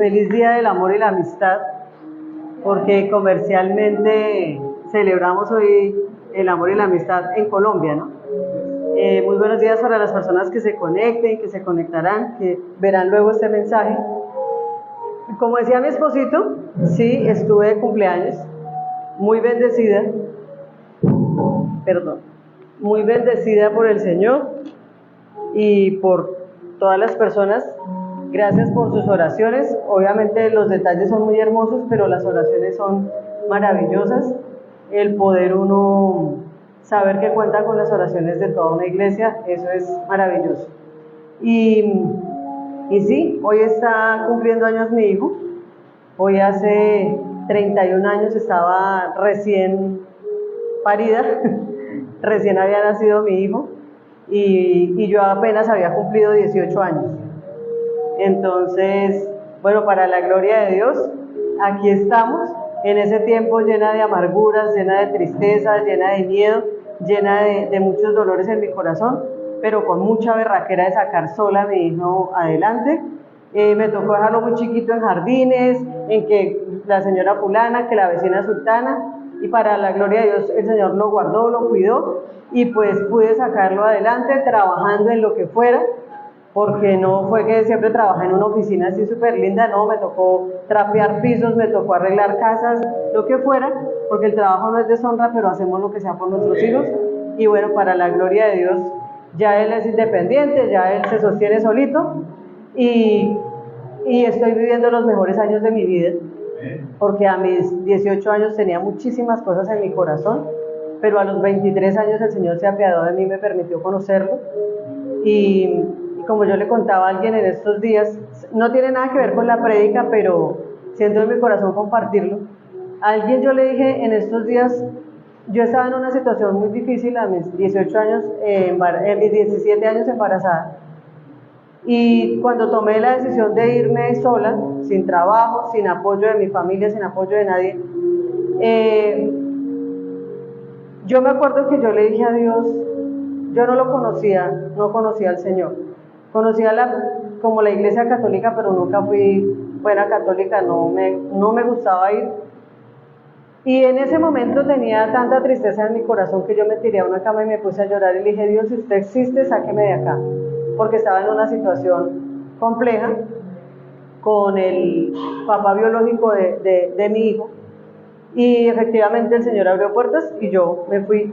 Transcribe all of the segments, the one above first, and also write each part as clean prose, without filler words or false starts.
feliz Día del Amor y la Amistad, porque comercialmente celebramos hoy el amor y la amistad en Colombia, ¿no? Muy buenos días para las personas que se conecten, que se conectarán, que verán luego este mensaje. Como decía mi esposito, sí, estuve de cumpleaños, muy bendecida, muy bendecida por el Señor y por todas las personas. Gracias por sus oraciones. Obviamente los detalles son muy hermosos, pero las oraciones son maravillosas. El poder uno saber que cuenta con las oraciones de toda una iglesia, eso es maravilloso. Y sí, hoy está cumpliendo años mi hijo. Hoy hace 31 años estaba recién parida, recién había nacido mi hijo y yo apenas había cumplido 18 años. Entonces, bueno, para la gloria de Dios, aquí estamos, en ese tiempo llena de amarguras, llena de tristeza, llena de miedo, llena de muchos dolores en mi corazón, pero con mucha berraquera de sacar sola a mi hijo adelante. Me tocó dejarlo muy chiquito en jardines, en que la señora fulana, que la vecina sultana, y para la gloria de Dios el Señor lo guardó, lo cuidó, y pues pude sacarlo adelante trabajando en lo que fuera, porque no fue que siempre trabajé en una oficina así súper linda, no, me tocó trapear pisos, me tocó arreglar casas, lo que fuera, porque el trabajo no es deshonra, pero hacemos lo que sea por nuestros hijos, y bueno, para la gloria de Dios, ya él es independiente, ya él se sostiene solito, y estoy viviendo los mejores años de mi vida, porque a mis 18 años tenía muchísimas cosas en mi corazón, pero a los 23 años el Señor se apiadó de mí, me permitió conocerlo, y como yo le contaba a alguien en estos días, no tiene nada que ver con la prédica, pero siento en mi corazón compartirlo. A alguien yo le dije en estos días, yo estaba en una situación muy difícil a mis 18 años, en mis 17 años embarazada, y cuando tomé la decisión de irme sola, sin trabajo, sin apoyo de mi familia, sin apoyo de nadie, yo me acuerdo que yo le dije a Dios, yo no lo conocía, no conocía al Señor. Conocía como la iglesia católica, pero nunca fui buena católica, no me gustaba ir. Y en ese momento tenía tanta tristeza en mi corazón que yo me tiré a una cama y me puse a llorar y le dije, Dios, si usted existe, sáqueme de acá. Porque estaba en una situación compleja con el papá biológico de mi hijo. Y efectivamente el Señor abrió puertas y yo me fui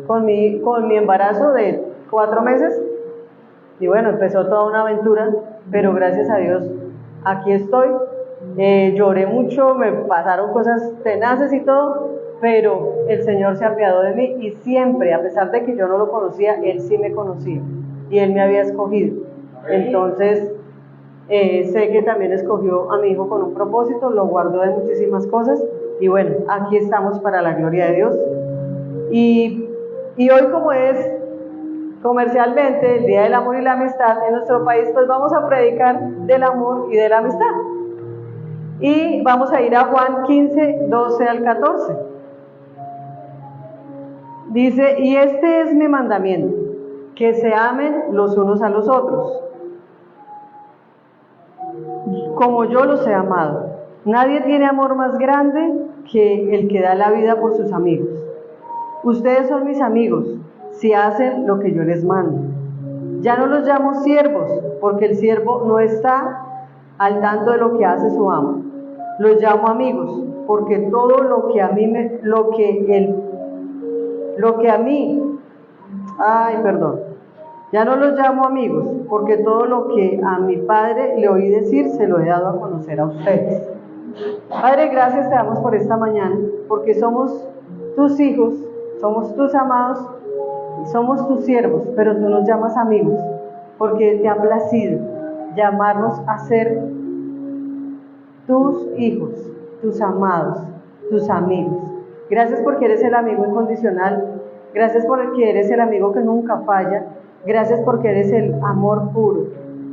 con mi embarazo de 4 meses. Y bueno, empezó toda una aventura, pero gracias a Dios aquí estoy. Lloré mucho, me pasaron cosas tenaces y todo, pero el Señor se apiadó de mí y siempre, a pesar de que yo no lo conocía, Él sí me conocía y Él me había escogido. Entonces, sé que también escogió a mi hijo con un propósito, lo guardó de muchísimas cosas y bueno, aquí estamos para la gloria de Dios. Y hoy, como es comercialmente el Día del Amor y la Amistad en nuestro país, pues vamos a predicar del amor y de la amistad. Y vamos a ir a Juan 15, 12 al 14. Dice, y este es mi mandamiento, que se amen los unos a los otros, como yo los he amado. Nadie tiene amor más grande que el que da la vida por sus amigos. Ustedes son mis amigos, si hacen lo que yo les mando. Ya no los llamo siervos, porque el siervo no está al tanto de lo que hace su amo. Los llamo amigos, porque todo lo que a mí ya no los llamo amigos, porque todo lo que a mi Padre le oí decir, se lo he dado a conocer a ustedes. Padre, gracias te damos por esta mañana, porque somos tus hijos, somos tus amados, somos tus siervos, pero tú nos llamas amigos, porque te ha placido llamarnos a ser tus hijos, tus amados, tus amigos. Gracias porque eres el amigo incondicional, gracias porque eres el amigo que nunca falla, gracias porque eres el amor puro,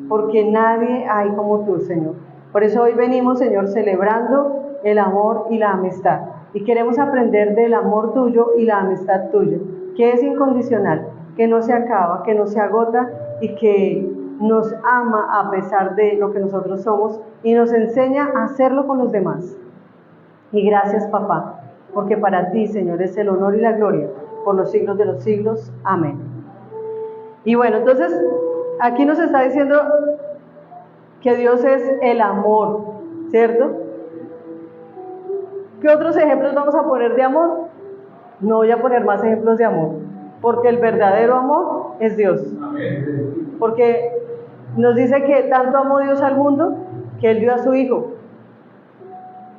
porque nadie hay como tú, Señor. Por eso hoy venimos, Señor, celebrando el amor y la amistad, y queremos aprender del amor tuyo y la amistad tuya, que es incondicional, que no se acaba, que no se agota y que nos ama a pesar de lo que nosotros somos y nos enseña a hacerlo con los demás. Y gracias, papá, porque para ti, Señor, es el honor y la gloria por los siglos de los siglos. Amén. Y bueno, entonces, aquí nos está diciendo que Dios es el amor, ¿cierto? ¿Qué otros ejemplos vamos a poner de amor? No voy a poner más ejemplos de amor, porque el verdadero amor es Dios. Porque nos dice que tanto amó Dios al mundo que Él dio a su Hijo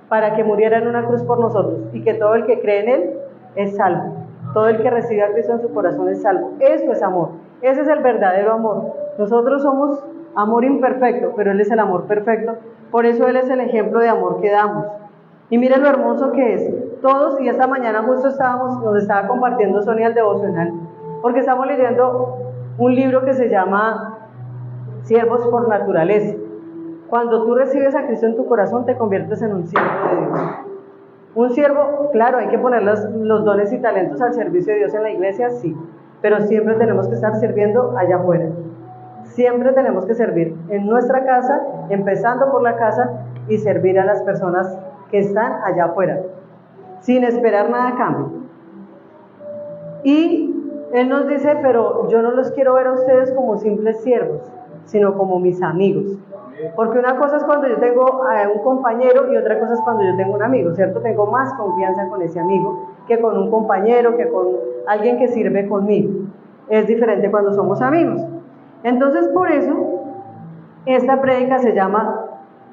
para que muriera en una cruz por nosotros, y que todo el que cree en Él es salvo. Todo el que recibe a Cristo en su corazón es salvo. Eso es amor. Ese es el verdadero amor. Nosotros somos amor imperfecto, pero Él es el amor perfecto. Por eso Él es el ejemplo de amor que damos. Y miren lo hermoso que es. Todos, y esta mañana justo nos estaba compartiendo Sonia el devocional, porque estamos leyendo un libro que se llama Siervos por Naturaleza. Cuando tú recibes a Cristo en tu corazón, te conviertes en un siervo de Dios. Un siervo, claro, hay que poner los dones y talentos al servicio de Dios en la iglesia, sí, pero siempre tenemos que estar sirviendo allá afuera. Siempre tenemos que servir en nuestra casa, empezando por la casa, y servir a las personas que están allá afuera, sin esperar nada a cambio. Y Él nos dice, pero yo no los quiero ver a ustedes como simples siervos, sino como mis amigos. Porque una cosa es cuando yo tengo a un compañero y otra cosa es cuando yo tengo un amigo, ¿cierto? Tengo más confianza con ese amigo que con un compañero, que con alguien que sirve conmigo. Es diferente cuando somos amigos. Entonces, por eso, esta prédica se llama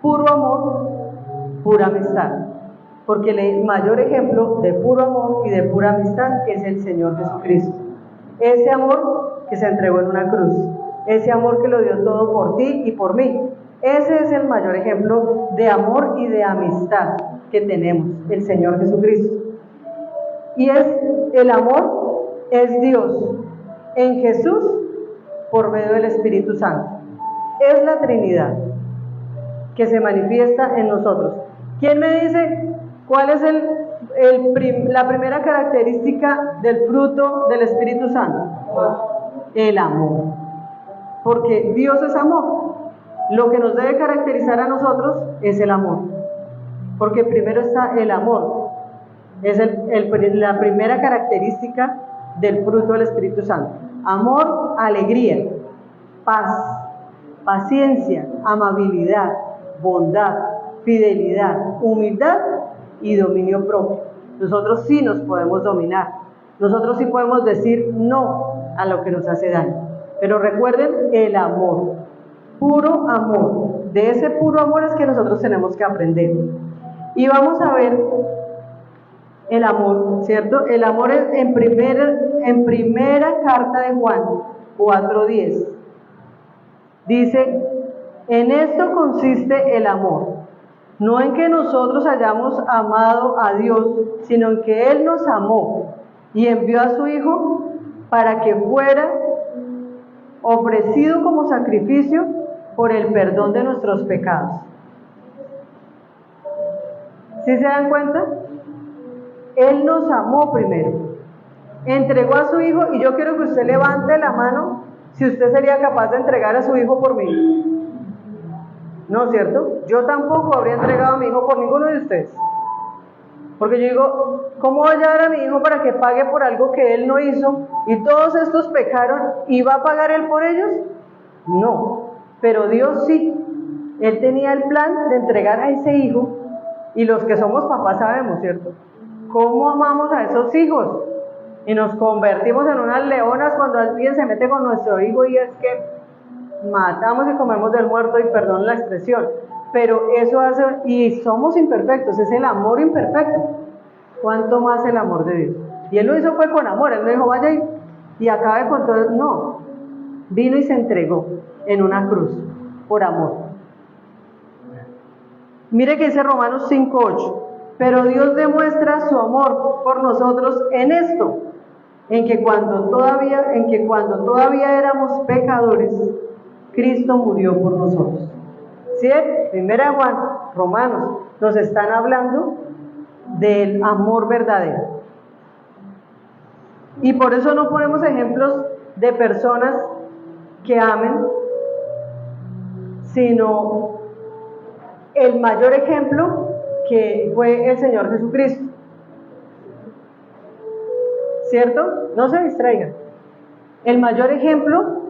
Puro Amor, Pura Amistad. Porque el mayor ejemplo de puro amor y de pura amistad es el Señor Jesucristo. Ese amor que se entregó en una cruz. Ese amor que lo dio todo por ti y por mí. Ese es el mayor ejemplo de amor y de amistad que tenemos, el Señor Jesucristo. Y el amor es Dios en Jesús por medio del Espíritu Santo. Es la Trinidad que se manifiesta en nosotros. ¿Quién me dice cuál es la primera característica del fruto del Espíritu Santo? El amor. Porque Dios es amor. Lo que nos debe caracterizar a nosotros es el amor. Porque primero está el amor. Es la primera característica del fruto del Espíritu Santo. Amor, alegría, paz, paciencia, amabilidad, bondad, fidelidad, humildad y dominio propio. Nosotros sí nos podemos dominar. Nosotros sí podemos decir no a lo que nos hace daño. Pero recuerden el amor, puro amor. De ese puro amor es que nosotros tenemos que aprender. Y vamos a ver el amor, ¿cierto? El amor es en primera carta de Juan 4:10. Dice, en esto consiste el amor, no en que nosotros hayamos amado a Dios, sino en que Él nos amó y envió a su Hijo para que fuera ofrecido como sacrificio por el perdón de nuestros pecados. ¿Sí se dan cuenta? Él nos amó primero, entregó a su Hijo, y yo quiero que usted levante la mano si usted sería capaz de entregar a su Hijo por mí. No, ¿cierto? Yo tampoco habría entregado a mi Hijo por ninguno de ustedes. Porque yo digo, ¿cómo voy a dar a mi Hijo para que pague por algo que Él no hizo? Y todos estos pecaron, ¿y va a pagar Él por ellos? No, pero Dios sí. Él tenía el plan de entregar a ese Hijo, y los que somos papás sabemos, ¿cierto? ¿Cómo amamos a esos hijos? Y nos convertimos en unas leonas cuando alguien se mete con nuestro hijo, y es que matamos y comemos del muerto, y perdón la expresión, pero eso hace, y somos imperfectos, es el amor imperfecto. ¿Cuánto más el amor de Dios? Y Él lo hizo fue con amor. Él no dijo vaya y acabe con todo, no, vino y se entregó en una cruz por amor. Mire que dice Romanos 5:8, pero Dios demuestra su amor por nosotros en esto, en que cuando todavía éramos pecadores, Cristo murió por nosotros. ¿Sí? Primera Juan, Romanos, nos están hablando del amor verdadero. Y por eso no ponemos ejemplos de personas que amen sino el mayor ejemplo que fue el Señor Jesucristo. ¿Cierto? No se distraigan. El mayor ejemplo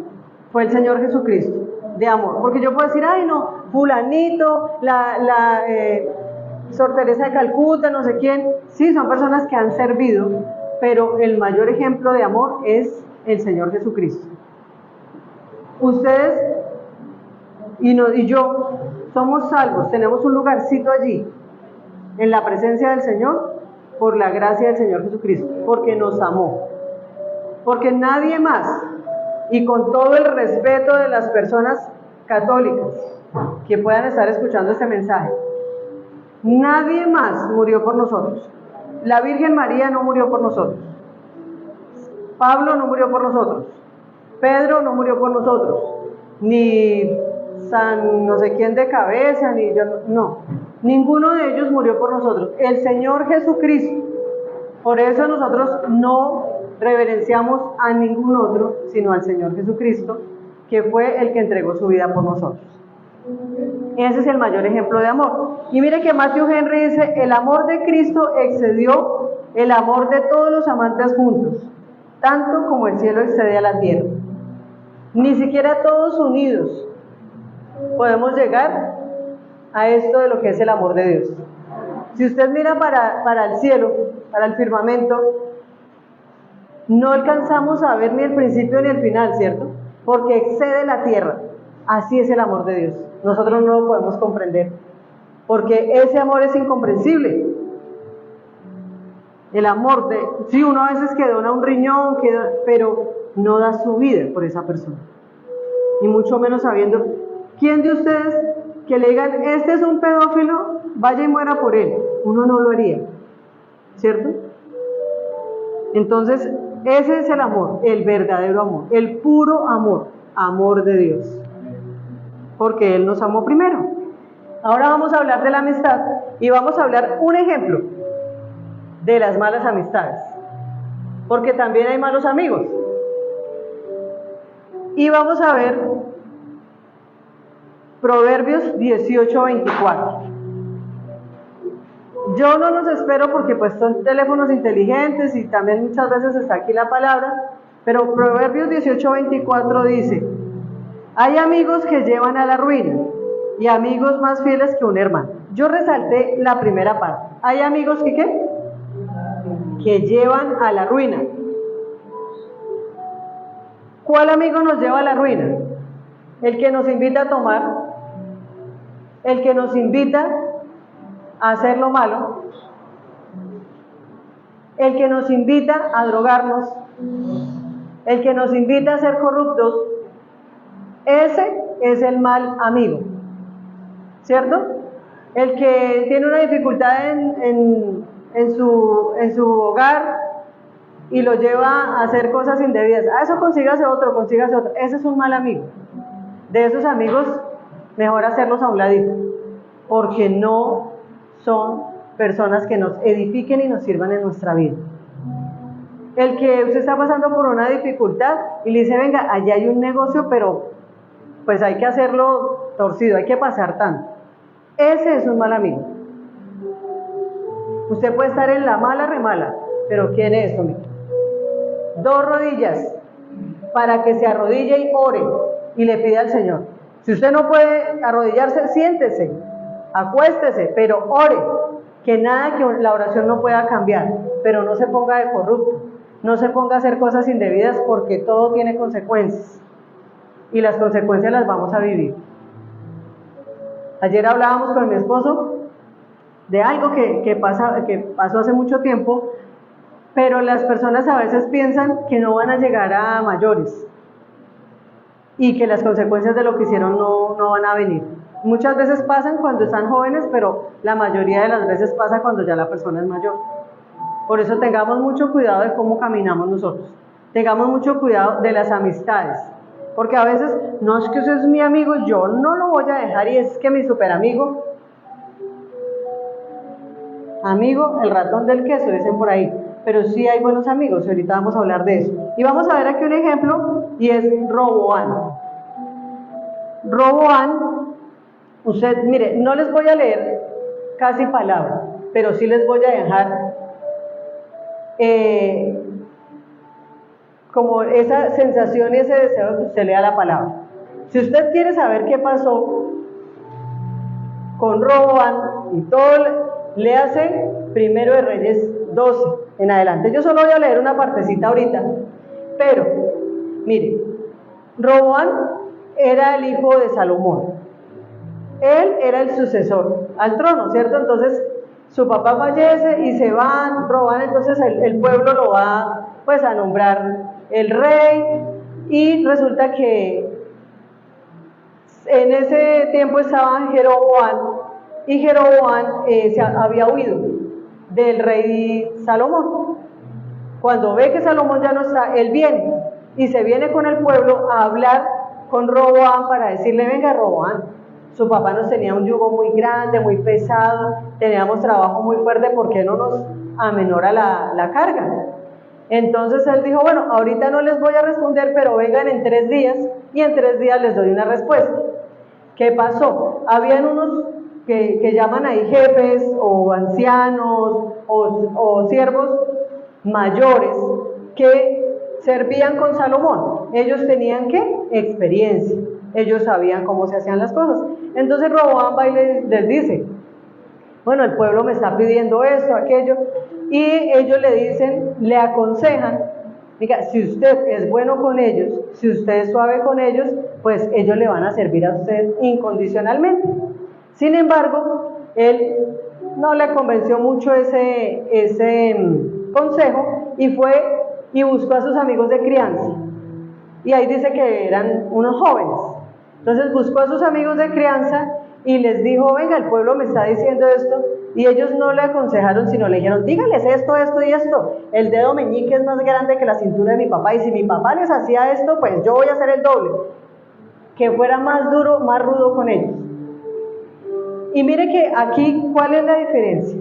fue el Señor Jesucristo de amor. Porque yo puedo decir, ay no, fulanito, Sor Teresa de Calcuta, no sé quién. Sí, son personas que han servido, pero el mayor ejemplo de amor es el Señor Jesucristo. Ustedes y yo somos salvos, tenemos un lugarcito allí, en la presencia del Señor, por la gracia del Señor Jesucristo, porque nos amó. Porque nadie más, y con todo el respeto de las personas católicas que puedan estar escuchando este mensaje, nadie más murió por nosotros. La Virgen María no murió por nosotros. Pablo no murió por nosotros. Pedro no murió por nosotros. Ni San no sé quién de cabeza, ni yo, no. Ninguno de ellos murió por nosotros. El Señor Jesucristo. Por eso nosotros no reverenciamos a ningún otro, sino al Señor Jesucristo, que fue el que entregó su vida por nosotros. Ese es el mayor ejemplo de amor. Y mire que Matthew Henry dice, el amor de Cristo excedió el amor de todos los amantes juntos, tanto como el cielo excede a la tierra. Ni siquiera todos unidos podemos llegar a esto de lo que es el amor de Dios. Si usted mira para el cielo, para el firmamento, no alcanzamos a ver ni el principio ni el final, ¿cierto? Porque excede la tierra. Así es el amor de Dios. Nosotros no lo podemos comprender, porque ese amor es incomprensible. El amor de... Sí, uno a veces que dona un riñón, pero no da su vida por esa persona. Y mucho menos sabiendo, ¿quién de ustedes que le digan, este es un pedófilo, vaya y muera por él? Uno no lo haría, ¿cierto? Entonces, ese es el amor, el verdadero amor, el puro amor, amor de Dios. Porque Él nos amó primero. Ahora vamos a hablar de la amistad y vamos a hablar un ejemplo de las malas amistades. Porque también hay malos amigos. Y vamos a ver Proverbios 18:24. Yo no los espero porque pues son teléfonos inteligentes y también muchas veces está aquí la palabra, pero Proverbios 18:24 dice, hay amigos que llevan a la ruina y amigos más fieles que un hermano. Yo resalté la primera parte. Hay amigos que ¿qué? Que llevan a la ruina. ¿Cuál amigo nos lleva a la ruina? El que nos invita a tomar, el que nos invita a hacer lo malo, el que nos invita a drogarnos, el que nos invita a ser corruptos. Ese es el mal amigo, ¿cierto? El que tiene una dificultad en su hogar y lo lleva a hacer cosas indebidas. Eso consígase otro. Ese es un mal amigo. De esos amigos, mejor hacerlos a un ladito, porque no son personas que nos edifiquen y nos sirvan en nuestra vida. El que usted está pasando por una dificultad y le dice, venga, allá hay un negocio, pero pues hay que hacerlo torcido, hay que pasar tanto. Ese es un mal amigo. Usted puede estar en la mala remala, pero ¿quién es esto, mijo? 2 rodillas para que se arrodille y ore y le pida al Señor. Si usted no puede arrodillarse, siéntese, acuéstese, pero ore, que nada que la oración no pueda cambiar, pero no se ponga de corrupto, no se ponga a hacer cosas indebidas, porque todo tiene consecuencias y las consecuencias las vamos a vivir. Ayer hablábamos con mi esposo de algo que pasó hace mucho tiempo, pero las personas a veces piensan que no van a llegar a mayores y que las consecuencias de lo que hicieron no van a venir. Muchas veces pasan cuando están jóvenes, pero la mayoría de las veces pasa cuando ya la persona es mayor. Por eso tengamos mucho cuidado de cómo caminamos nosotros. Tengamos mucho cuidado de las amistades. Porque a veces, no es que ese es mi amigo, yo no lo voy a dejar y es que mi super amigo. Amigo, el ratón del queso, dicen por ahí. Pero sí hay buenos amigos y ahorita vamos a hablar de eso. Y vamos a ver aquí un ejemplo y es Roboán. Roboán Usted, mire, no les voy a leer casi palabra, pero sí les voy a dejar como esa sensación y ese deseo de que usted lea la palabra. Si usted quiere saber qué pasó con Roboam y todo, léase Primero de Reyes 12 en adelante. Yo solo voy a leer una partecita ahorita, pero mire, Roboam era el hijo de Salomón. Él era el sucesor al trono, ¿cierto? Entonces su papá fallece y se va Roboam, entonces el pueblo lo va pues a nombrar el rey, y resulta que en ese tiempo estaba Jeroboam, y Jeroboam se había huido del rey Salomón. Cuando ve que Salomón ya no está, él viene y se viene con el pueblo a hablar con Roboam para decirle: venga, Roboam, su papá nos tenía un yugo muy grande, muy pesado, teníamos trabajo muy fuerte, ¿por qué no nos amenora la carga? Entonces él dijo: bueno, ahorita no les voy a responder, pero vengan en 3 días, y en 3 días les doy una respuesta. ¿Qué pasó? Habían unos que llaman ahí jefes, o ancianos, o siervos mayores, que servían con Salomón. Ellos tenían, ¿qué? Experiencia. Ellos sabían cómo se hacían las cosas. Entonces Roboam va y les dice: bueno, el pueblo me está pidiendo esto, aquello, y ellos le dicen, le aconsejan: diga, si usted es bueno con ellos, si usted es suave con ellos, pues ellos le van a servir a usted incondicionalmente. Sin embargo, él no le convenció mucho ese consejo, y fue y buscó a sus amigos de crianza, y ahí dice que eran unos jóvenes. Entonces buscó a sus amigos de crianza y les dijo: venga, el pueblo me está diciendo esto, y ellos no le aconsejaron, sino le dijeron: dígales esto, esto y esto, el dedo meñique es más grande que la cintura de mi papá, y si mi papá les hacía esto, pues yo voy a hacer el doble, que fuera más duro, más rudo con ellos. Y mire que aquí, ¿cuál es la diferencia?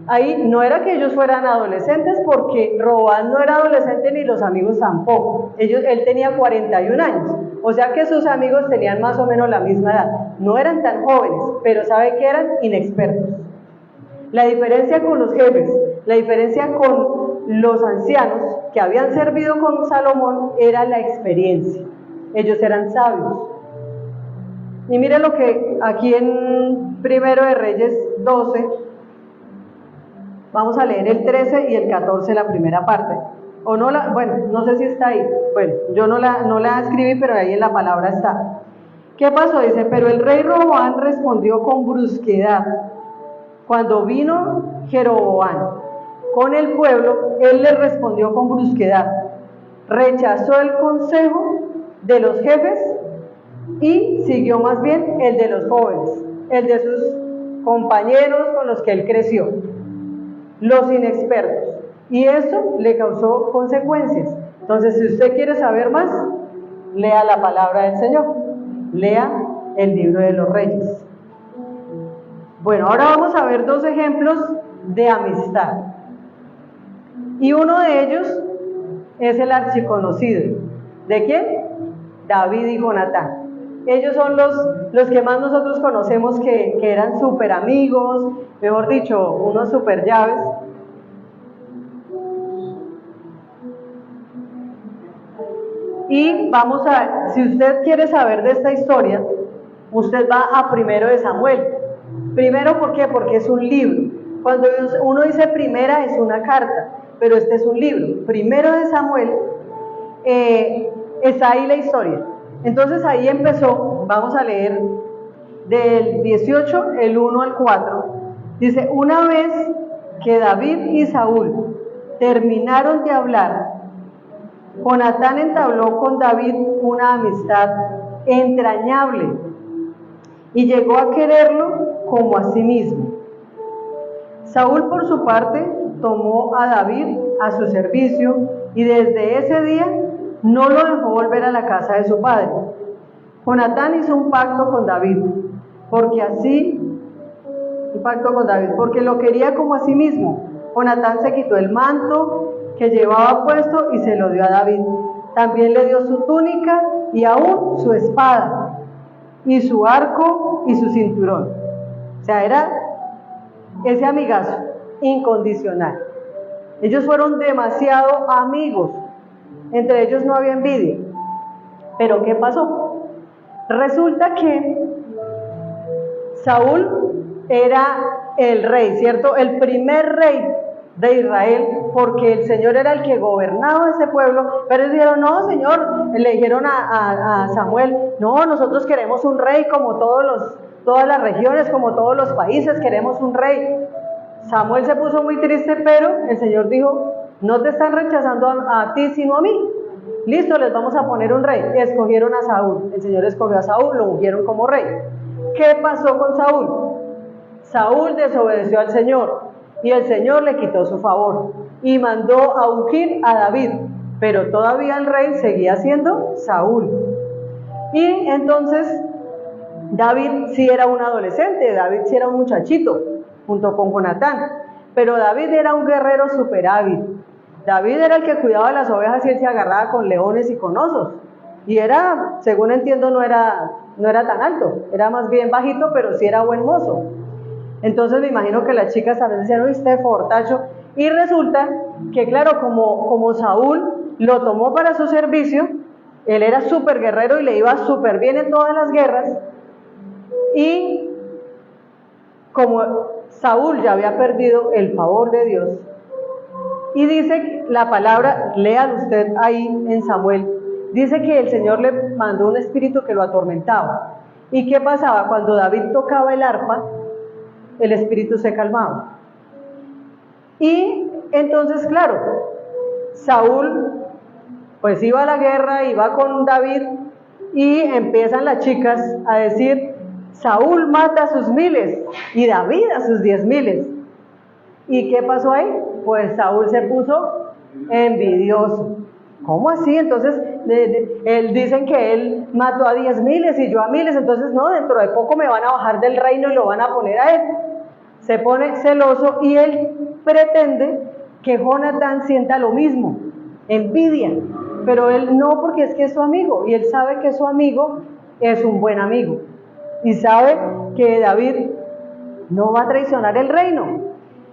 Ahí no era que ellos fueran adolescentes, porque Roboam no era adolescente ni los amigos tampoco. Él tenía 41 años, o sea que sus amigos tenían más o menos la misma edad. No eran tan jóvenes, pero ¿sabe qué eran? Inexpertos. La diferencia con los jefes, la diferencia con los ancianos que habían servido con Salomón, era la experiencia. Ellos eran sabios. Y mire lo que aquí en Primero de Reyes 12, vamos a leer el 13 y el 14, la primera parte. O no bueno, no sé si está ahí. Bueno, yo no la escribí, pero ahí en la palabra está. ¿Qué pasó? Dice: pero el rey Roboam respondió con brusquedad. Cuando vino Jeroboam con el pueblo, él le respondió con brusquedad. Rechazó el consejo de los jefes y siguió más bien el de los jóvenes, el de sus compañeros con los que él creció, los inexpertos, y eso le causó consecuencias. Entonces, si usted quiere saber más, lea la palabra del Señor, lea el libro de los Reyes. Bueno, ahora vamos a ver 2 ejemplos de amistad, y uno de ellos es el archiconocido. ¿De quién? David y Jonatán. Ellos son los que más nosotros conocemos, que eran súper amigos, mejor dicho, unos súper llaves. Y vamos a, si usted quiere saber de esta historia, usted va a Primero de Samuel. Primero, ¿por qué? Porque es un libro. Cuando uno dice primera, es una carta, pero este es un libro. Primero de Samuel, está ahí la historia. Entonces ahí empezó, vamos a leer del 18, el 1 al 4. Dice: una vez que David y Saúl terminaron de hablar, Jonatán entabló con David una amistad entrañable y llegó a quererlo como a sí mismo. Saúl, por su parte, tomó a David a su servicio, y desde ese día no lo dejó volver a la casa de su padre. Jonatán hizo un pacto con David, porque lo quería como a sí mismo. Jonatán se quitó el manto que llevaba puesto y se lo dio a David. También le dio su túnica y aún su espada. y su arco y su cinturón. O sea, era ese amigazo incondicional. Ellos fueron demasiado amigos. Entre ellos no había envidia. Pero ¿qué pasó? Resulta que Saúl era el rey, ¿cierto? El primer rey de Israel, porque el Señor era el que gobernaba ese pueblo, pero ellos dijeron, no, Señor, le dijeron a Samuel, no, nosotros queremos un rey como todas las regiones, como todos los países, queremos un rey. Samuel se puso muy triste, pero el Señor dijo, no te están rechazando a ti, sino a mí. Listo, les vamos a poner un rey. Escogieron a Saúl, el Señor escogió a Saúl, lo ungieron como rey. ¿Qué pasó con Saúl? Saúl desobedeció al Señor y el Señor le quitó su favor y mandó a ungir a David, pero todavía el rey seguía siendo Saúl. Y entonces David sí era un adolescente, David sí era un muchachito, junto con Jonatán, pero David era un guerrero súper hábil. David era el que cuidaba las ovejas y él se agarraba con leones y con osos. Y era, según entiendo, no era tan alto, era más bien bajito, pero sí era buen mozo. Entonces me imagino que las chicas a veces decían, uy, este fortacho. Y resulta que, claro, como Saúl lo tomó para su servicio, él era súper guerrero y le iba súper bien en todas las guerras. Y como Saúl ya había perdido el favor de Dios, y dice la palabra, léalo usted ahí en Samuel, dice que el Señor le mandó un espíritu que lo atormentaba. ¿Y qué pasaba? Cuando David tocaba el arpa, el espíritu se calmaba. Y entonces, claro, Saúl pues iba a la guerra, iba con David, y empiezan las chicas a decir, Saúl mata a sus 1000 y David a sus 10,000. ¿Y qué pasó ahí? Pues Saúl se puso envidioso. ¿Cómo así? Entonces, él dicen que él mató a 10,000 y yo a 1000, entonces no, dentro de poco me van a bajar del reino y lo van a poner a él. Se pone celoso y él pretende que Jonatán sienta lo mismo, envidia, pero él no, porque es que es su amigo, y él sabe que su amigo es un buen amigo, y sabe que David no va a traicionar el reino.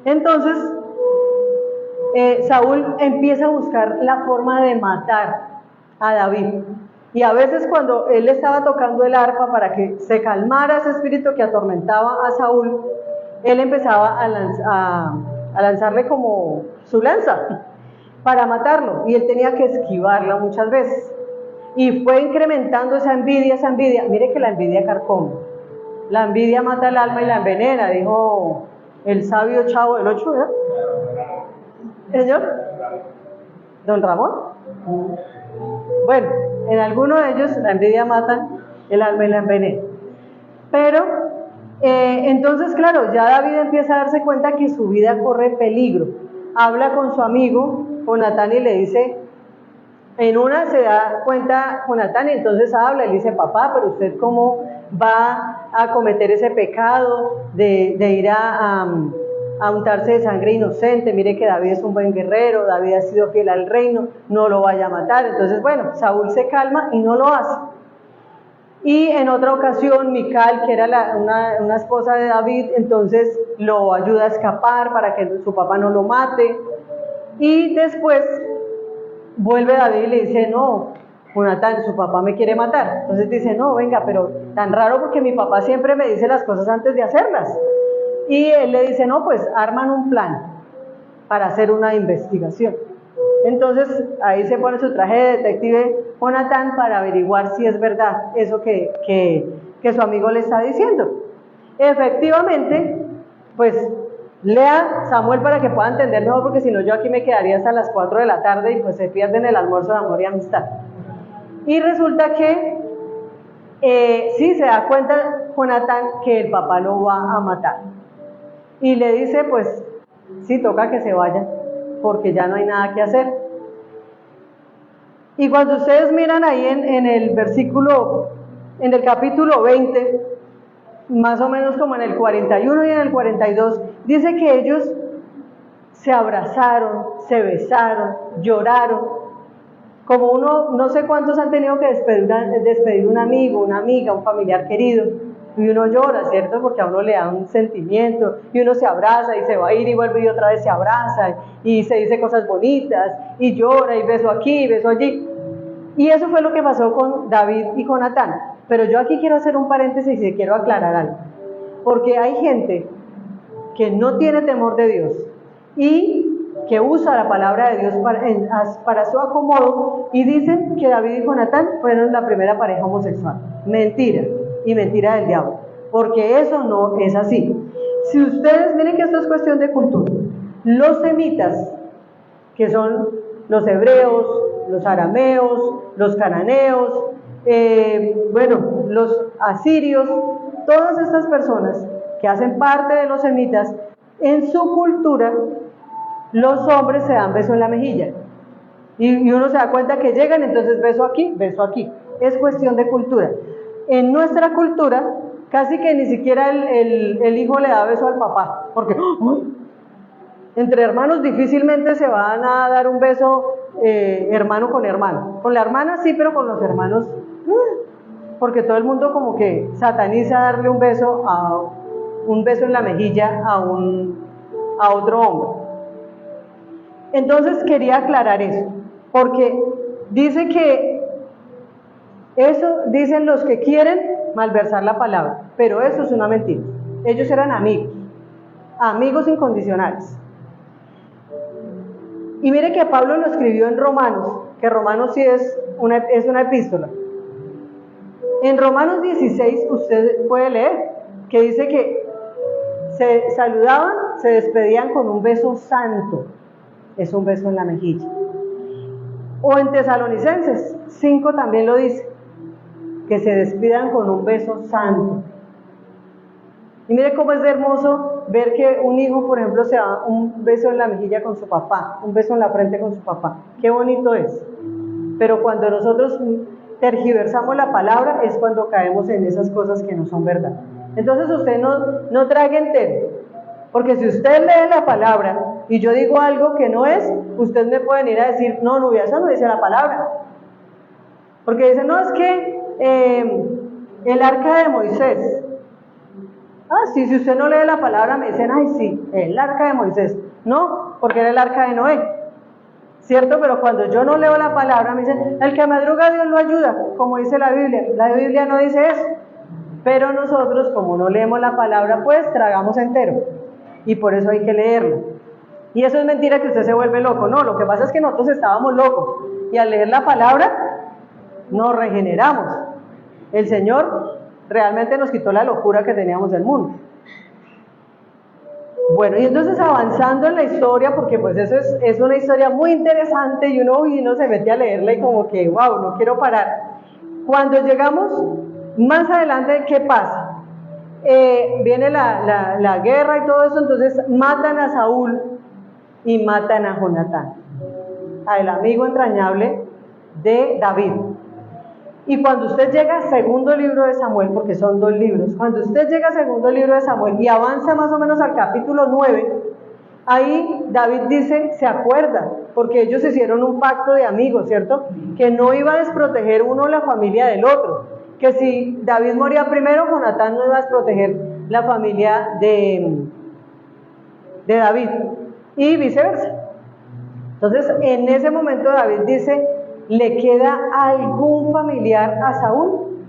Entonces, Saúl empieza a buscar la forma de matar a David. Y a veces cuando él estaba tocando el arpa para que se calmara ese espíritu que atormentaba a Saúl, él empezaba a lanzarle como su lanza para matarlo. Y él tenía que esquivarla muchas veces. Y fue incrementando esa envidia. Mire que la envidia carcome. La envidia mata el alma y la envenena, dijo el sabio Chavo del 8, ¿verdad? ¿Señor? ¿Don Ramón? Bueno, en alguno de ellos la envidia mata el alma y la envenena. Pero, entonces, claro, ya David empieza a darse cuenta que su vida corre peligro. Habla con su amigo Jonatán y le dice, en una se da cuenta Jonatán y entonces habla y le dice, papá, pero usted cómo va a cometer ese pecado de ir a untarse de sangre inocente. Mire que David es un buen guerrero, David ha sido fiel al reino, no lo vaya a matar. Entonces, bueno, Saúl se calma y no lo hace. Y en otra ocasión, Mical, que era una esposa de David, entonces lo ayuda a escapar para que su papá no lo mate. Y después vuelve David y le dice, no, Jonatán, su papá me quiere matar. Entonces dice, no, venga, pero tan raro porque mi papá siempre me dice las cosas antes de hacerlas. Y él le dice, no, pues arman un plan para hacer una investigación. Entonces ahí se pone su traje de detective Jonatán para averiguar si es verdad eso que su amigo le está diciendo. Efectivamente, pues lea Samuel para que pueda entender mejor, porque si no yo aquí me quedaría hasta las 4 de la tarde y pues se pierden el almuerzo de amor y amistad. Y resulta que sí se da cuenta Jonatán que el papá lo va a matar. Y le dice, pues, sí, toca que se vaya, porque ya no hay nada que hacer. Y cuando ustedes miran ahí en el versículo, en el capítulo 20, más o menos como en el 41 y en el 42, dice que ellos se abrazaron, se besaron, lloraron. Como uno, no sé cuántos han tenido que despedir un amigo, una amiga, un familiar querido, y uno llora, ¿cierto? Porque a uno le da un sentimiento, y uno se abraza, y se va a ir, y vuelve, y otra vez se abraza, y se dice cosas bonitas, y llora, y beso aquí, y beso allí. Y eso fue lo que pasó con David y con Natán. Pero yo aquí quiero hacer un paréntesis y quiero aclarar algo. Porque hay gente que no tiene temor de Dios y que usa la palabra de Dios para su acomodo y dicen que David y Jonatán fueron la primera pareja homosexual. Mentira, y mentira del diablo, porque eso no es así. Si ustedes, miren que esto es cuestión de cultura, los semitas, que son los hebreos, los arameos, los cananeos, los asirios, todas estas personas que hacen parte de los semitas, en su cultura, los hombres se dan beso en la mejilla. Y uno se da cuenta que llegan, entonces beso aquí, beso aquí. Es cuestión de cultura. En nuestra cultura, casi que ni siquiera el hijo le da beso al papá, porque entre hermanos difícilmente se van a dar un beso hermano con hermano. Con la hermana sí, pero con los hermanos, porque todo el mundo como que sataniza darle un beso en la mejilla a otro hombre. Entonces quería aclarar eso, porque dice que eso dicen los que quieren malversar la palabra, pero eso es una mentira. Ellos eran amigos incondicionales. Y mire que Pablo lo escribió en Romanos, que Romanos sí es una epístola. En Romanos 16 usted puede leer que dice que se saludaban, se despedían con un beso santo. Es un beso en la mejilla. O en Tesalonicenses 5 también lo dice, que se despidan con un beso santo. Y mire cómo es hermoso ver que un hijo, por ejemplo, se da un beso en la mejilla con su papá, un beso en la frente con su papá. Qué bonito es. Pero cuando nosotros tergiversamos la palabra es cuando caemos en esas cosas que no son verdad. Entonces usted no trague entero, porque si usted lee la palabra y yo digo algo que no es, usted me puede venir a decir, no, eso no dice la palabra. Porque dice, no, es que el arca de Moisés. Sí, si usted no lee la palabra me dicen, ay sí, el arca de Moisés. No, porque era el arca de Noé. ¿Cierto? Pero cuando yo no leo la palabra me dicen, el que madruga Dios lo ayuda, como dice la Biblia. La Biblia no dice eso. Pero nosotros, como no leemos la palabra, pues tragamos entero. Y por eso hay que leerlo. Y eso es mentira que usted se vuelve loco. No, lo que pasa es que nosotros estábamos locos. Y al leer la palabra, nos regeneramos. El Señor realmente nos quitó la locura que teníamos del mundo. Bueno, y entonces avanzando en la historia, porque pues eso es una historia muy interesante y uno se mete a leerla y como que, wow, no quiero parar. Cuando llegamos más adelante, ¿qué pasa? Viene la guerra y todo eso, entonces matan a Saúl y matan a Jonatán, al amigo entrañable de David. Y cuando usted llega al segundo libro de Samuel, porque son 2 libros, cuando usted llega al segundo libro de Samuel y avanza más o menos al capítulo 9, ahí David dice, se acuerda, porque ellos hicieron un pacto de amigos, ¿cierto? Que no iba a desproteger uno la familia del otro, que si David moría primero, Jonatán no iba a desproteger la familia de David, y viceversa. Entonces, en ese momento David dice, ¿le queda algún familiar a Saúl?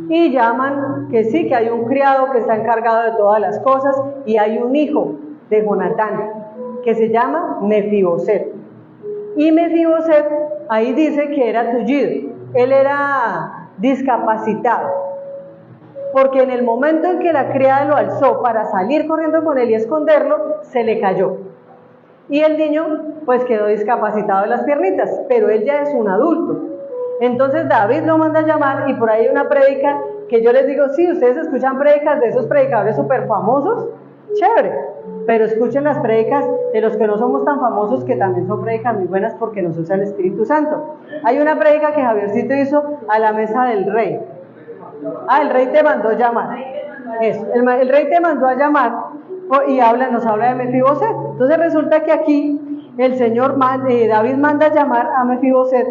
Y llaman que sí, que hay un criado que está encargado de todas las cosas y hay un hijo de Jonatán que se llama Mefiboset. Y Mefiboset ahí dice que era tullido, él era discapacitado, porque en el momento en que la criada lo alzó para salir corriendo con él y esconderlo, se le cayó. Y el niño pues quedó discapacitado de las piernitas, pero él ya es un adulto. Entonces David lo manda a llamar y por ahí hay una prédica que yo les digo, sí, ustedes escuchan prédicas de esos predicadores súper famosos, chévere, pero escuchen las prédicas de los que no somos tan famosos, que también son prédicas muy buenas porque nos usa el Espíritu Santo. Hay una prédica que Javiercito hizo a la mesa del rey. El rey te mandó llamar. Eso, el rey te mandó a llamar y nos habla de Mefiboset. Entonces resulta que aquí David manda llamar a Mefiboset,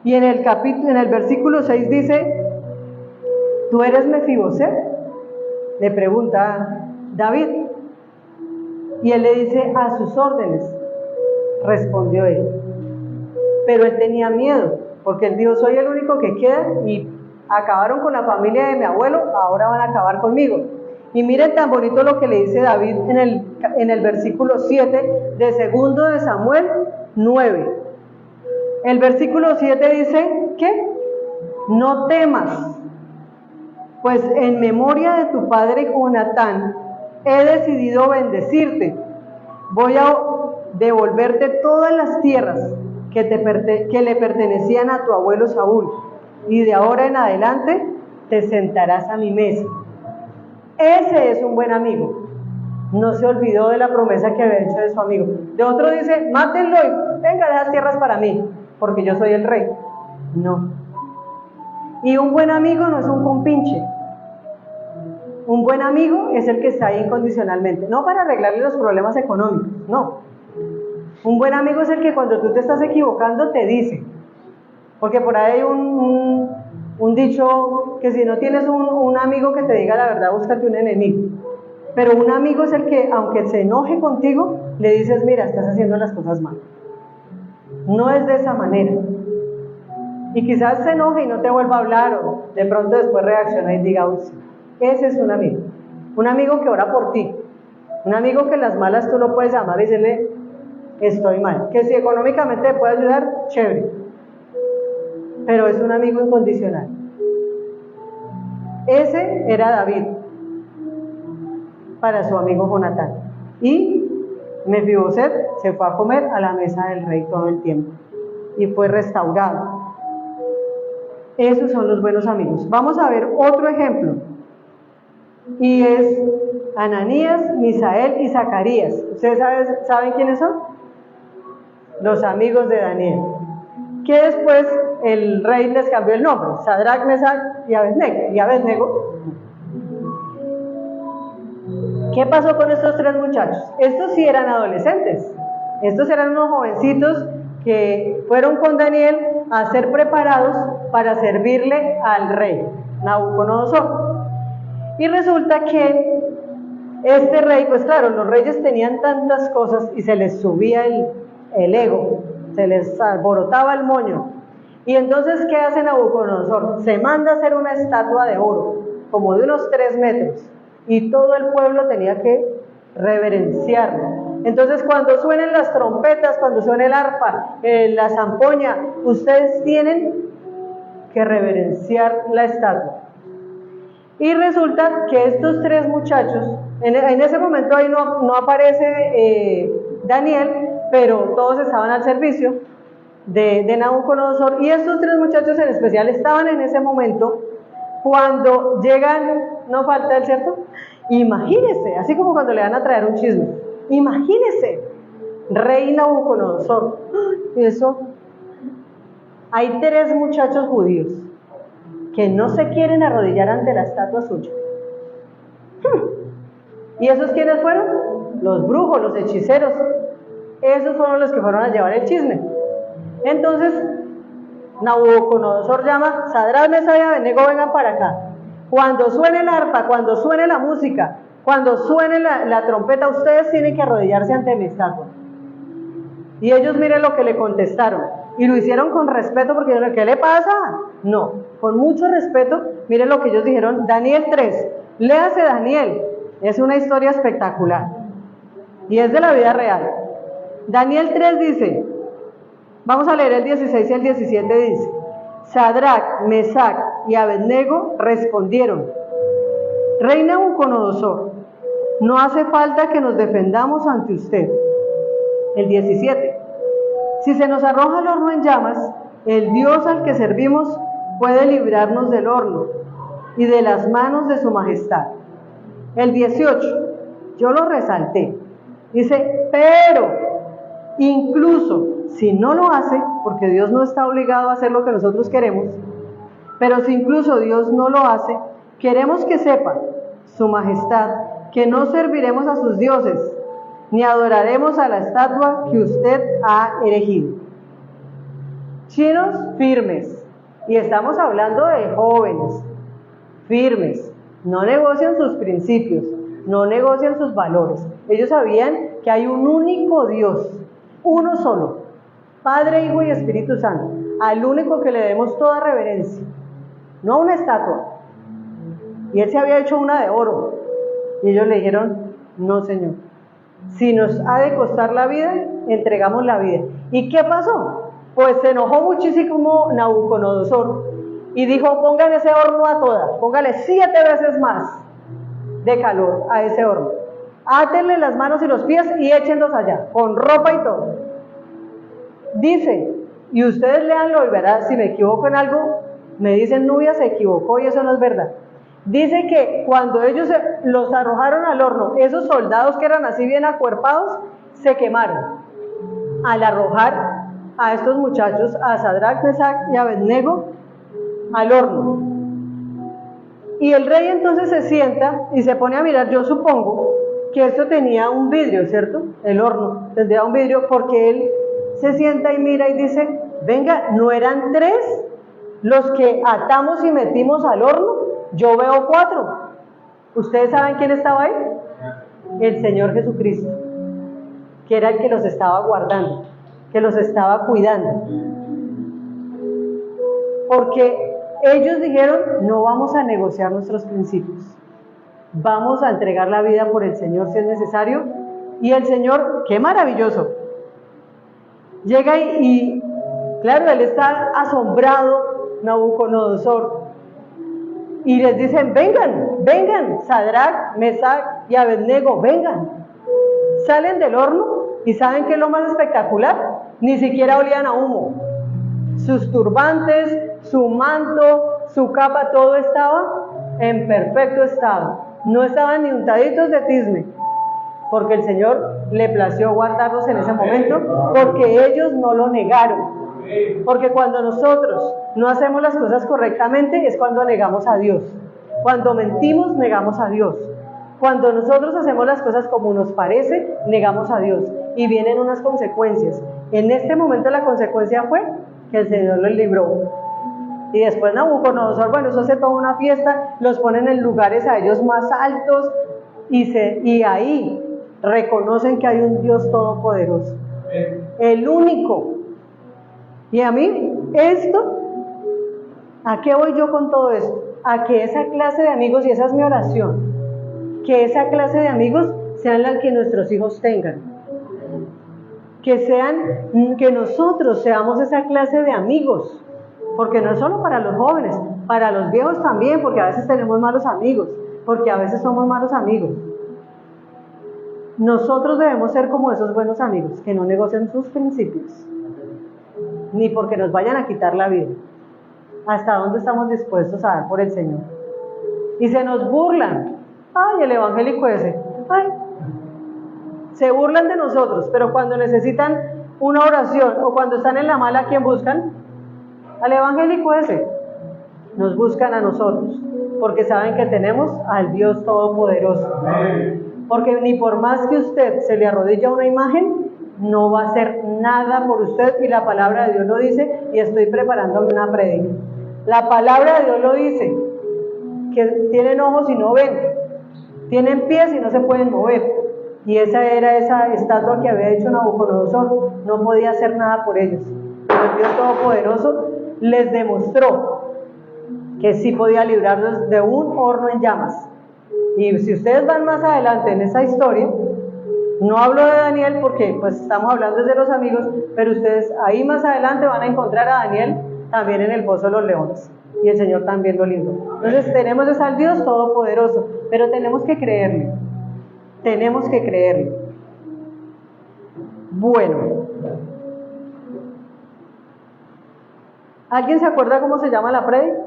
y en el versículo 6 dice: ¿tú eres Mefiboset?, le pregunta David, y él le dice: a sus órdenes, respondió él. Pero él tenía miedo, porque él dijo: soy el único que queda, y acabaron con la familia de mi abuelo, ahora van a acabar conmigo. Y miren tan bonito lo que le dice David en el versículo 7 de 2 de Samuel 9. El versículo 7 dice: ¿qué? No temas, pues en memoria de tu padre Jonatán he decidido bendecirte. Voy a devolverte todas las tierras que le pertenecían a tu abuelo Saúl, y de ahora en adelante te sentarás a mi mesa. Ese es un buen amigo. No se olvidó de la promesa que había hecho de su amigo. De otro dice: mátenlo y venga, esas tierras para mí, porque yo soy el rey. No. Y un buen amigo no es un compinche. Un buen amigo es el que está ahí incondicionalmente, no para arreglarle los problemas económicos, no. Un buen amigo es el que cuando tú te estás equivocando te dice, porque por ahí hay un dicho que si no tienes un amigo que te diga la verdad, búscate un enemigo. Pero un amigo es el que, aunque se enoje contigo, le dices: mira, estás haciendo las cosas mal. No es de esa manera. Y quizás se enoje y no te vuelva a hablar, o de pronto después reacciona y diga: uy, ese es un amigo. Un amigo que ora por ti. Un amigo que en las malas tú lo puedes llamar y decirle: estoy mal. Que si económicamente te puede ayudar, chévere. Pero es un amigo incondicional. Ese era David para su amigo Jonatán. Y Mefiboset se fue a comer a la mesa del rey todo el tiempo y fue restaurado. Esos son los buenos amigos. Vamos a ver otro ejemplo, y es Ananías, Misael y Zacarías. ¿Ustedes saben quiénes son? Los amigos de Daniel, que después el rey les cambió el nombre: Sadrach, Mesach y Abednego. ¿Qué pasó con estos tres muchachos? Estos sí eran adolescentes. Estos eran unos jovencitos que fueron con Daniel a ser preparados para servirle al rey Nabucodonosor. Y resulta que este rey, pues claro, los reyes tenían tantas cosas y se les subía el ego, se les alborotaba el moño. Y entonces, ¿qué hace Nabucodonosor? Se manda a hacer una estatua de oro, como de unos 3 metros, y todo el pueblo tenía que reverenciarlo. Entonces, cuando suenen las trompetas, cuando suene el arpa, la zampoña, ustedes tienen que reverenciar la estatua. Y resulta que estos 3 muchachos, en ese momento ahí no aparece Daniel, pero todos estaban al servicio de Nabucodonosor, y estos 3 muchachos en especial estaban en ese momento cuando llegan, no falta el cierto, imagínense, así como cuando le van a traer un chisme, imagínense, rey Nabucodonosor, y eso, hay 3 muchachos judíos que no se quieren arrodillar ante la estatua suya. ¿Y esos quiénes fueron? Los brujos, los hechiceros. Esos fueron los que fueron a llevar el chisme. Entonces, Nabucodonosor llama: Sadrach, Mesach y Abednego, vengan para acá. Cuando suene el arpa, cuando suene la música, cuando suene la trompeta, ustedes tienen que arrodillarse ante mi estatua. Y ellos, miren lo que le contestaron. Y lo hicieron con respeto, porque ¿qué le pasa? No, con mucho respeto. Miren lo que ellos dijeron. Daniel 3, léase Daniel. Es una historia espectacular y es de la vida real. Daniel 3 dice, vamos a leer el 16 y el 17, dice: Sadrach, Mesach y Abednego respondieron: Rey Nabucodonosor, no hace falta que nos defendamos ante usted. El 17: si se nos arroja el horno en llamas, el Dios al que servimos puede librarnos del horno y de las manos de su majestad. El 18: yo lo resalté. Dice: pero incluso si no lo hace, porque Dios no está obligado a hacer lo que nosotros queremos, pero si incluso Dios no lo hace, queremos que sepa su majestad que no serviremos a sus dioses, ni adoraremos a la estatua que usted ha erigido. Chinos firmes, y estamos hablando de jóvenes, firmes, no negocian sus principios, no negocian sus valores. Ellos sabían que hay un único Dios, uno solo, Padre, Hijo y Espíritu Santo, al único que le demos toda reverencia, no a una estatua. Y él se había hecho una de oro, y ellos le dijeron, no señor, si nos ha de costar la vida, entregamos la vida. ¿Y qué pasó? Pues se enojó muchísimo Nabucodonosor y dijo, pongan ese horno a toda, póngale 7 veces más de calor a ese horno, átenle las manos y los pies y échenlos allá, con ropa y todo. Dice, y ustedes leanlo y verán si me equivoco en algo, me dicen Nubia se equivocó y eso no es verdad. Dice que cuando ellos los arrojaron al horno, esos soldados que eran así bien acuerpados, se quemaron al arrojar a estos muchachos, a Sadrach, Mesach y Abednego, al horno. Y el rey entonces se sienta y se pone a mirar. Yo supongo que esto tenía un vidrio, ¿cierto? El horno tendría un vidrio, porque él se sienta y mira y dice, venga, ¿no eran 3 los que atamos y metimos al horno? Yo veo 4. ¿Ustedes saben quién estaba ahí? El Señor Jesucristo, que era el que los estaba guardando, que los estaba cuidando. Porque ellos dijeron, no vamos a negociar nuestros principios, vamos a entregar la vida por el Señor si es necesario. Y el Señor, qué maravilloso, llega y claro, él está asombrado, Nabucodonosor, y les dicen, vengan, Sadrach, Mesach y Abednego, vengan. Salen del horno y ¿saben qué es lo más espectacular? Ni siquiera olían a humo. Sus turbantes, su manto, su capa, todo estaba en perfecto estado. No estaban ni untaditos de tizne, porque el Señor le plació guardarlos en ese momento, porque ellos no lo negaron. Porque cuando nosotros no hacemos las cosas correctamente es cuando negamos a Dios. Cuando mentimos, negamos a Dios. Cuando nosotros hacemos las cosas como nos parece, negamos a Dios. Y vienen unas consecuencias. En este momento la consecuencia fue que el Señor los libró. Y después Nabucodonosor, bueno, eso hace toda una fiesta, los ponen en lugares a ellos más altos y ahí reconocen que hay un Dios todopoderoso. El único. Y a mí, ¿a qué voy yo con todo esto? A que esa clase de amigos, y esa es mi oración, que esa clase de amigos sean las que nuestros hijos tengan. Que nosotros seamos esa clase de amigos, porque no es solo para los jóvenes, para los viejos también, porque a veces tenemos malos amigos, porque a veces somos malos amigos. Nosotros debemos ser como esos buenos amigos, que no negocian sus principios, ni porque nos vayan a quitar la vida. ¿Hasta dónde estamos dispuestos a dar por el Señor? Y se nos burlan. Ay, el evangélico ese. Ay, se burlan de nosotros, pero cuando necesitan una oración o cuando están en la mala, ¿a quién buscan? Al evangélico ese. Nos buscan a nosotros, porque saben que tenemos al Dios Todopoderoso. Porque ni por más que usted se le arrodille a una imagen, no va a hacer nada por usted, y la palabra de Dios lo dice, y estoy preparándome una prédica. La palabra de Dios lo dice, que tienen ojos y no ven, tienen pies y no se pueden mover, y esa era esa estatua que había hecho Nabucodonosor, no podía hacer nada por ellos, pero el Dios Todopoderoso les demostró que sí podía librarlos de un horno en llamas. Y si ustedes van más adelante en esa historia, no hablo de Daniel porque pues estamos hablando de los amigos, pero ustedes ahí más adelante van a encontrar a Daniel también en el pozo de los leones, y el Señor también lo libró. Entonces tenemos ese al Dios Todopoderoso, pero tenemos que creerle, Bueno, ¿alguien se acuerda cómo se llama la prédica?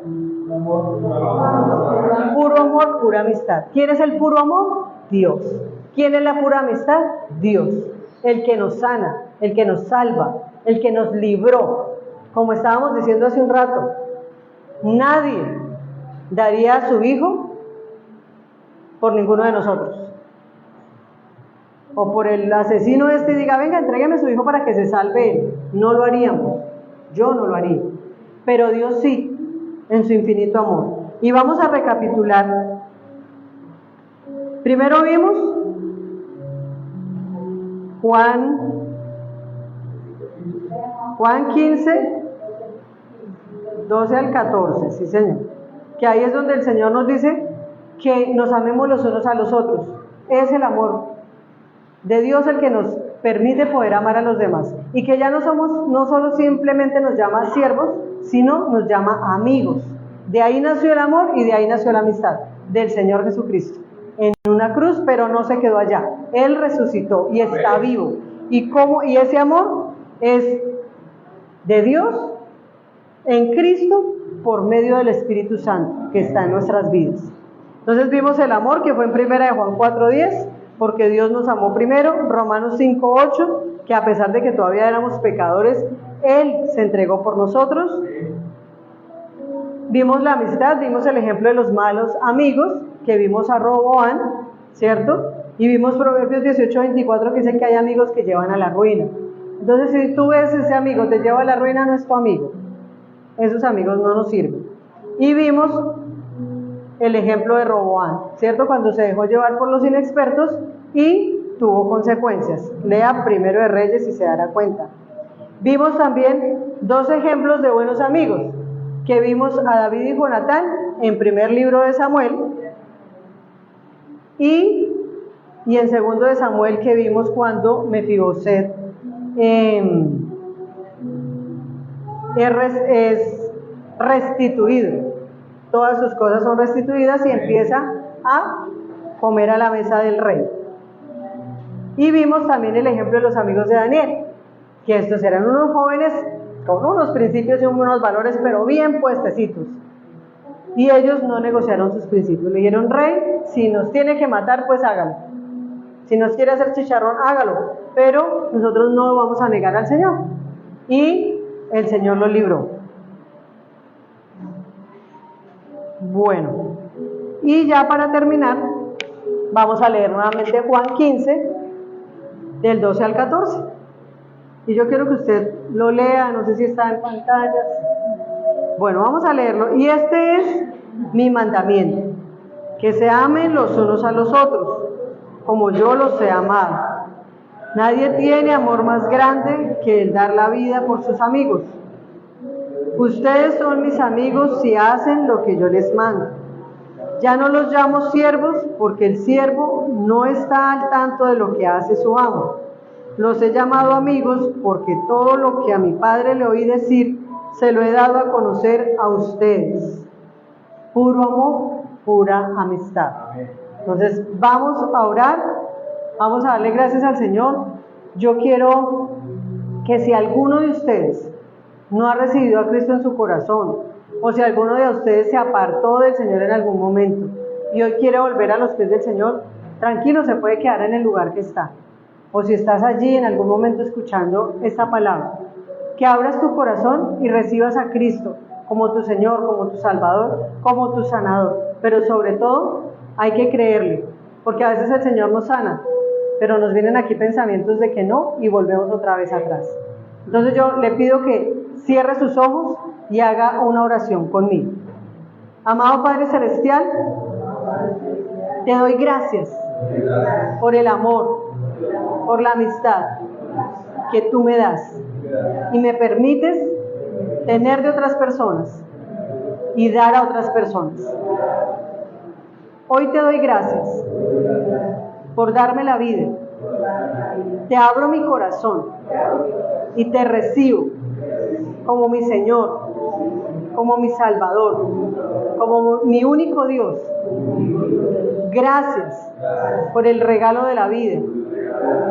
Puro amor, pura amistad. ¿Quién es el puro amor? Dios. ¿Quién es la pura amistad? Dios. El que nos sana, el que nos salva, el que nos libró. Como estábamos diciendo hace un rato, nadie daría a su hijo por ninguno de nosotros. o por el asesino este y diga, venga, entrégueme a su hijo para que se salve él. No lo haríamos, yo no lo haría, pero Dios sí, en su infinito amor. Y vamos a recapitular. Primero vimos Juan 15, 12 al 14, sí señor, que ahí es donde el Señor nos dice que nos amemos los unos a los otros. Es el amor de Dios el que nos permite poder amar a los demás, y que ya no solo simplemente nos llama siervos, sino nos llama amigos. De ahí nació el amor y de ahí nació la amistad del Señor Jesucristo, en una cruz, pero no se quedó allá. Él resucitó y está vivo. Y ese amor es de Dios en Cristo por medio del Espíritu Santo que está en nuestras vidas. Entonces vimos el amor que fue en 1 Juan 4:10, porque Dios nos amó primero. Romanos 5:8, que a pesar de que todavía éramos pecadores, Él se entregó por nosotros. Vimos la amistad, vimos el ejemplo de los malos amigos, que vimos a Roboán, ¿cierto? Y vimos Proverbios 18:24, que dice que hay amigos que llevan a la ruina. Entonces, si tú ves ese amigo te lleva a la ruina, no es tu amigo. Esos amigos no nos sirven. Y vimos el ejemplo de Roboán, ¿cierto? Cuando se dejó llevar por los inexpertos y tuvo consecuencias. Lea Primero de Reyes y se dará cuenta. Vimos también dos ejemplos de buenos amigos, que vimos a David y Jonatán en primer libro de Samuel, y en segundo de Samuel, que vimos cuando Mefiboset es restituido. Todas sus cosas son restituidas y empieza a comer a la mesa del rey. Y vimos también el ejemplo de los amigos de Daniel, que estos eran unos jóvenes con unos principios y unos valores, pero bien puestecitos. Y ellos no negociaron sus principios. Le dijeron, rey, si nos tiene que matar, pues hágalo. Si nos quiere hacer chicharrón, hágalo. Pero nosotros no vamos a negar al Señor. Y el Señor los libró. Bueno, y ya para terminar, vamos a leer nuevamente Juan 15, del 12 al 14. Y yo quiero que usted lo lea, no sé si está en pantallas. Bueno, vamos a leerlo. Y este es mi mandamiento, que se amen los unos a los otros, como yo los he amado. Nadie tiene amor más grande que el dar la vida por sus amigos. Ustedes son mis amigos si hacen lo que yo les mando. Ya no los llamo siervos, porque el siervo no está al tanto de lo que hace su amo. Los he llamado amigos porque todo lo que a mi Padre le oí decir, se lo he dado a conocer a ustedes. Puro amor, pura amistad. Entonces vamos a orar, vamos a darle gracias al Señor. Yo quiero que si alguno de ustedes no ha recibido a Cristo en su corazón, o si alguno de ustedes se apartó del Señor en algún momento y hoy quiere volver a los pies del Señor, tranquilo, se puede quedar en el lugar que está. O si estás allí en algún momento escuchando esta palabra, que abras tu corazón y recibas a Cristo como tu Señor, como tu Salvador, como tu sanador. Pero sobre todo hay que creerle, porque a veces el Señor nos sana, pero nos vienen aquí pensamientos de que no y volvemos otra vez atrás. Entonces yo le pido que cierre sus ojos y haga una oración conmigo. Amado Padre Celestial, te doy gracias por el amor, por la amistad que tú me das y me permites tener de otras personas y dar a otras personas. Hoy te doy gracias por darme la vida. Te abro mi corazón y te recibo como mi Señor, como mi Salvador, como mi único Dios. Gracias por el regalo de la vida.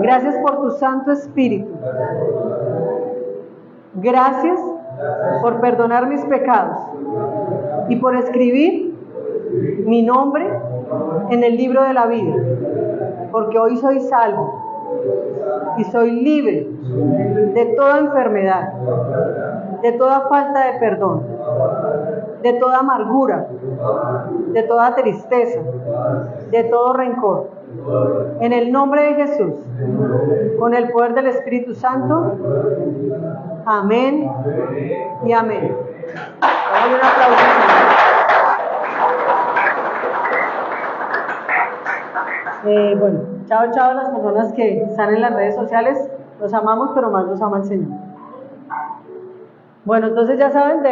Gracias por tu Santo Espíritu. Gracias por perdonar mis pecados y por escribir mi nombre en el libro de la vida, porque hoy soy salvo y soy libre de toda enfermedad, de toda falta de perdón, de toda amargura, de toda tristeza, de todo rencor. En el nombre de Jesús. Con el poder del Espíritu Santo. Amén y amén. Dale un aplauso. Bueno, chao, chao a las personas que están en las redes sociales. Los amamos, pero más los ama el Señor. Bueno, entonces ya saben de